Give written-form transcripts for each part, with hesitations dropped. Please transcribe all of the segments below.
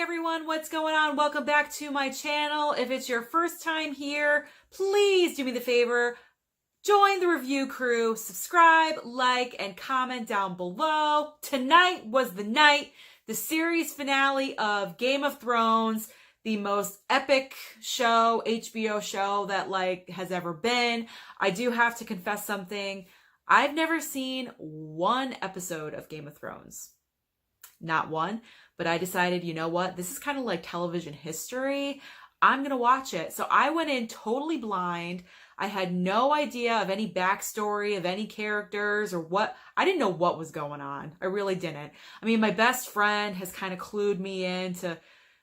everyone, what's going on? Welcome back to my channel. If it's your first time here, please do me the favor, join the review crew, subscribe, like, and comment down below. Tonight was the night, the series finale of Game of Thrones, the most epic show, HBO show that has ever been. I do have to confess something. I've never seen one episode of Game of Thrones. Not one. But I decided, you know what? This is kind of like television history. I'm going to watch it. So I went in totally blind. I had no idea of any backstory of any characters or what. I didn't know what was going on. I really didn't. I mean, my best friend has kind of clued me into,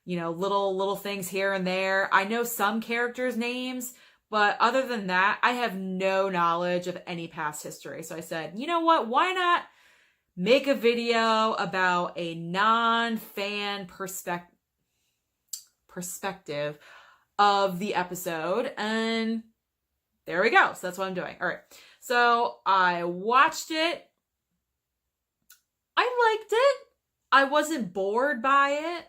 little things here and there. I know some characters' names, but other than that, I have no knowledge of any past history. So I said, you know what? Why not make a video about a non-fan perspective of the episode, and there we go. So that's what I'm doing. All right. So I watched it. I liked it. I wasn't bored by it.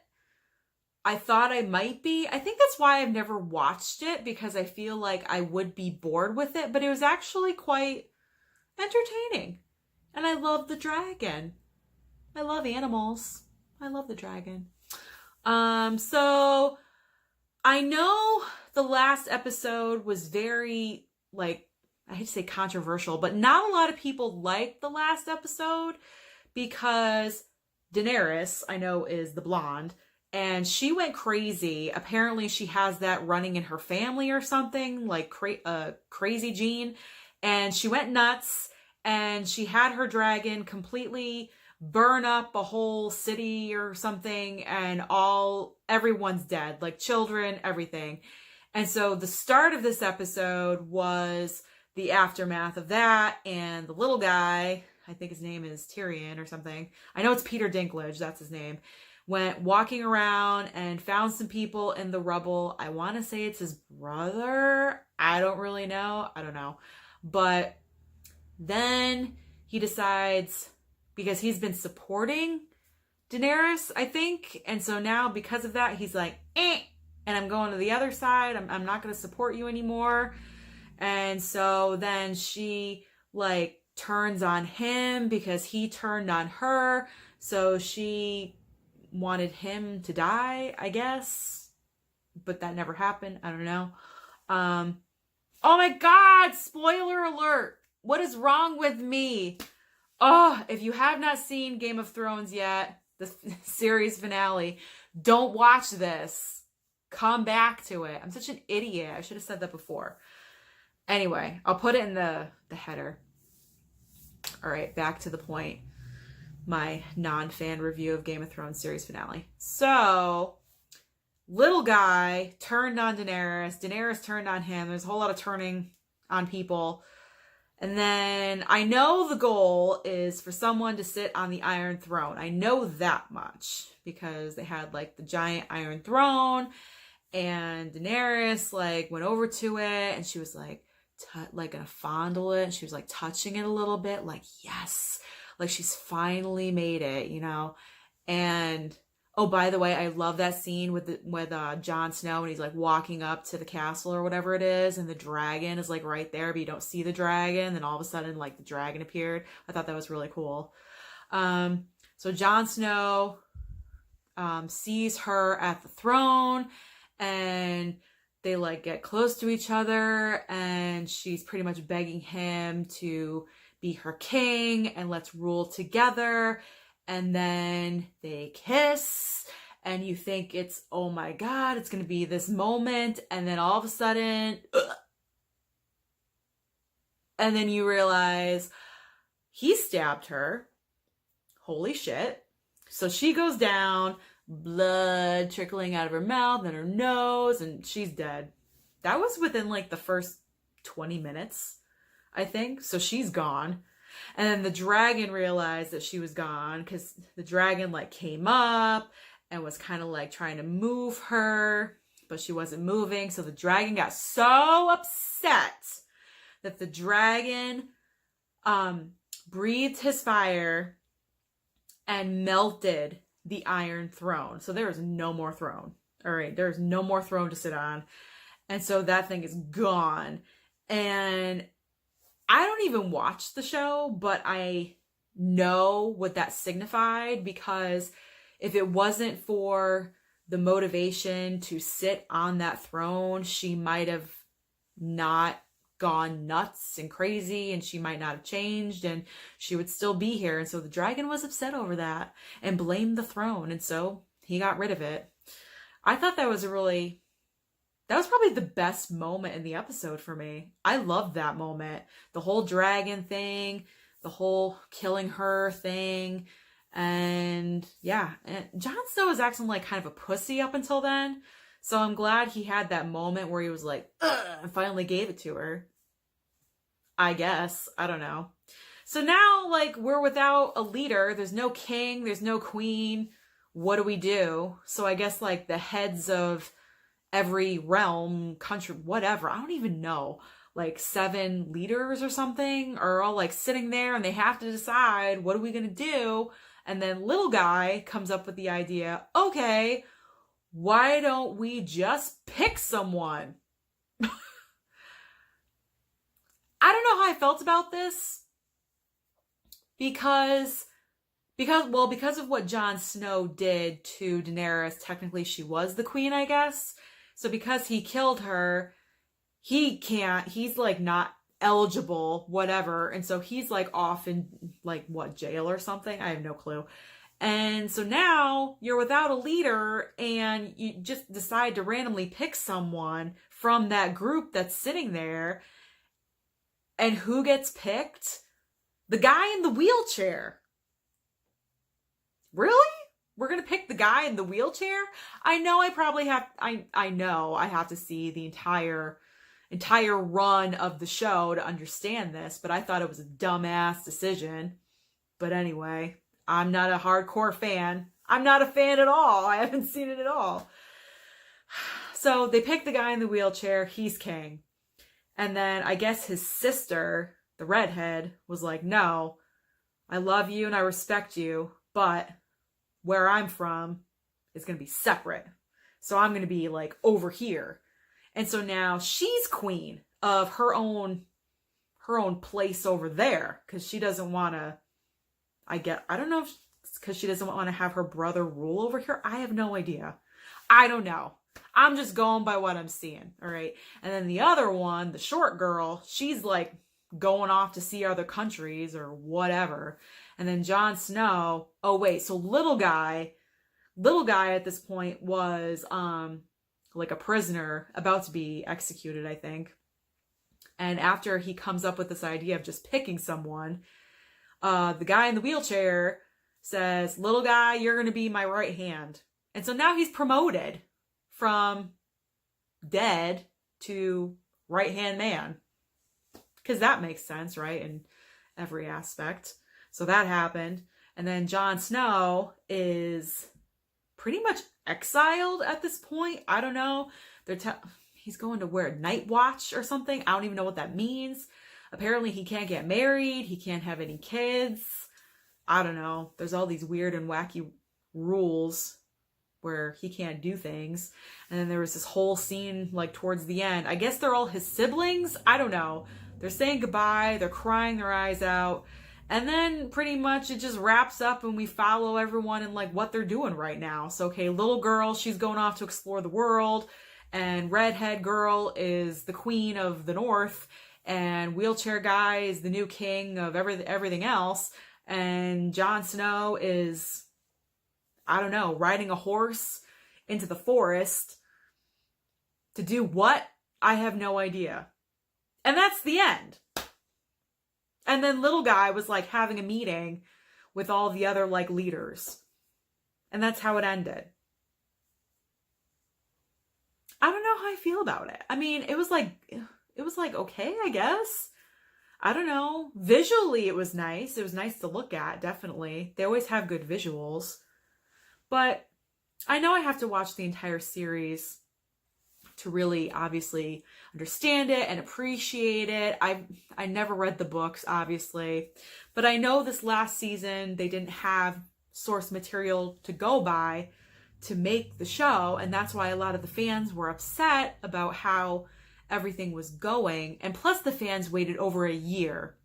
I thought I might be. I think that's why I've never watched it, because I feel like I would be bored with it, but it was actually quite entertaining. And I love the dragon. I love animals. I love the dragon. So I know the last episode was very, I hate to say controversial, but not a lot of people liked the last episode because Daenerys, I know, is the blonde, and she went crazy. Apparently she has that running in her family or something, crazy gene, and she went nuts. And she had her dragon completely burn up a whole city or something, and everyone's dead, like children, everything. And so the start of this episode was the aftermath of that, and the little guy, I think his name is Tyrion or something. I know it's Peter Dinklage, that's his name, went walking around and found some people in the rubble. I want to say it's his brother. I don't really know. I don't know. But then he decides, because he's been supporting Daenerys, I think. And so now because of that, he's like, and I'm going to the other side. I'm not going to support you anymore. And so then she turns on him because he turned on her. So she wanted him to die, I guess. But that never happened. I don't know. Oh my God, spoiler alert. What is wrong with me? Oh, if you have not seen Game of Thrones yet, the series finale, don't watch this. Come back to it. I'm such an idiot. I should have said that before. Anyway, I'll put it in the header. All right, back to the point. My non-fan review of Game of Thrones series finale. So, little guy turned on Daenerys. Daenerys turned on him. There's a whole lot of turning on people. And then I know the goal is for someone to sit on the Iron Throne. I know that much because they had the giant Iron Throne, and Daenerys went over to it, and she was gonna fondle it, and she was touching it a little bit, yes, she's finally made it, And oh, by the way, I love that scene with Jon Snow, and he's walking up to the castle or whatever it is, and the dragon is right there, but you don't see the dragon. Then all of a sudden, the dragon appeared. I thought that was really cool. So Jon Snow sees her at the throne, and they get close to each other, and she's pretty much begging him to be her king and let's rule together. And then they kiss, and you think it's, oh my God, it's going to be this moment. And then all of a sudden, and then you realize he stabbed her. Holy shit. So she goes down, blood trickling out of her mouth and her nose, and she's dead. That was within the first 20 minutes, I think. So she's gone. And then the dragon realized that she was gone, because the dragon came up and was kind of trying to move her, but she wasn't moving. So the dragon got so upset that the dragon breathed his fire and melted the Iron Throne. So there is no more throne. All right, there's no more throne to sit on. And so that thing is gone. And I don't even watch the show, but I know what that signified, because if it wasn't for the motivation to sit on that throne, she might have not gone nuts and crazy, and she might not have changed, and she would still be here. And so the dragon was upset over that and blamed the throne, and so he got rid of it. I thought that was probably the best moment in the episode for me. I loved that moment. The whole dragon thing, the whole killing her thing. And yeah, and Jon Snow was acting like kind of a pussy up until then. So I'm glad he had that moment where he was like, ugh, and finally gave it to her. I guess. I don't know. So now, like, we're without a leader. There's no king. There's no queen. What do we do? So I guess, like, the heads of every realm, country, whatever, I don't even know, like 7 leaders or something, are all like sitting there and they have to decide, what are we going to do? And then little guy comes up with the idea, okay, why don't we just pick someone? I don't know how I felt about this, because of what Jon Snow did to Daenerys. Technically she was the queen, I guess. So because he killed her, he's like not eligible, whatever. And so he's like off in like what, jail or something? I have no clue. And so now you're without a leader and you just decide to randomly pick someone from that group that's sitting there. And who gets picked? The guy in the wheelchair. Really? We're going to pick the guy in the wheelchair? I know I know I have to see the entire run of the show to understand this, but I thought it was a dumbass decision. But anyway, I'm not a hardcore fan. I'm not a fan at all. I haven't seen it at all. So they pick the guy in the wheelchair. He's king. And then I guess his sister, the redhead, was like, no, I love you and I respect you, but where I'm from is going to be separate. So I'm going to be like over here. And so now she's queen of her own place over there, because she doesn't want to, I don't know if it's because she doesn't want to have her brother rule over here. I have no idea. I don't know. I'm just going by what I'm seeing. All right. And then the other one, the short girl, she's like going off to see other countries or whatever. And then Jon Snow, oh wait, so little guy at this point was like a prisoner about to be executed, I think. And after he comes up with this idea of just picking someone, the guy in the wheelchair says, little guy, you're going to be my right hand. And so now he's promoted from dead to right hand man. Because that makes sense, right? In every aspect. So that happened. And then Jon Snow is pretty much exiled at this point. I don't know. He's going to wear night watch or something. I don't even know what that means. Apparently he can't get married. He can't have any kids. I don't know. There's all these weird and wacky rules where he can't do things. And then there was this whole scene like towards the end. I guess they're all his siblings. I don't know. They're saying goodbye. They're crying their eyes out. And then pretty much it just wraps up and we follow everyone and like what they're doing right now. So, okay, little girl, she's going off to explore the world. And redhead girl is the queen of the north. And wheelchair guy is the new king of everything else. And Jon Snow is, I don't know, riding a horse into the forest to do what? I have no idea. And that's the end. And then little guy was like having a meeting with all the other like leaders. And that's how it ended. I don't know how I feel about it. I mean, it was like, okay, I guess. I don't know. Visually, it was nice. It was nice to look at, definitely. They always have good visuals. But I know I have to watch the entire series to really obviously understand it and appreciate it. I never read the books, obviously. But I know this last season, they didn't have source material to go by to make the show. And that's why a lot of the fans were upset about how everything was going. And plus the fans waited over a year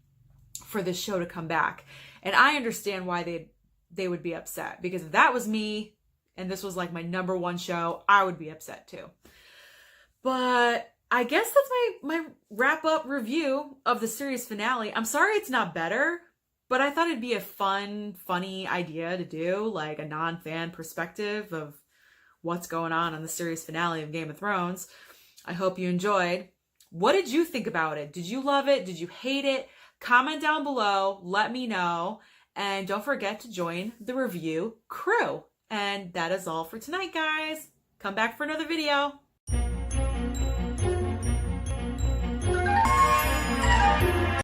for this show to come back. And I understand why they would be upset, because if that was me and this was like my number one show, I would be upset too. But I guess that's my wrap up review of the series finale. I'm sorry it's not better, but I thought it'd be a funny idea to do, like a non-fan perspective of what's going on the series finale of Game of Thrones. I hope you enjoyed. What did you think about it? Did you love it? Did you hate it? Comment down below. Let me know. And don't forget to join the review crew. And that is all for tonight, guys. Come back for another video.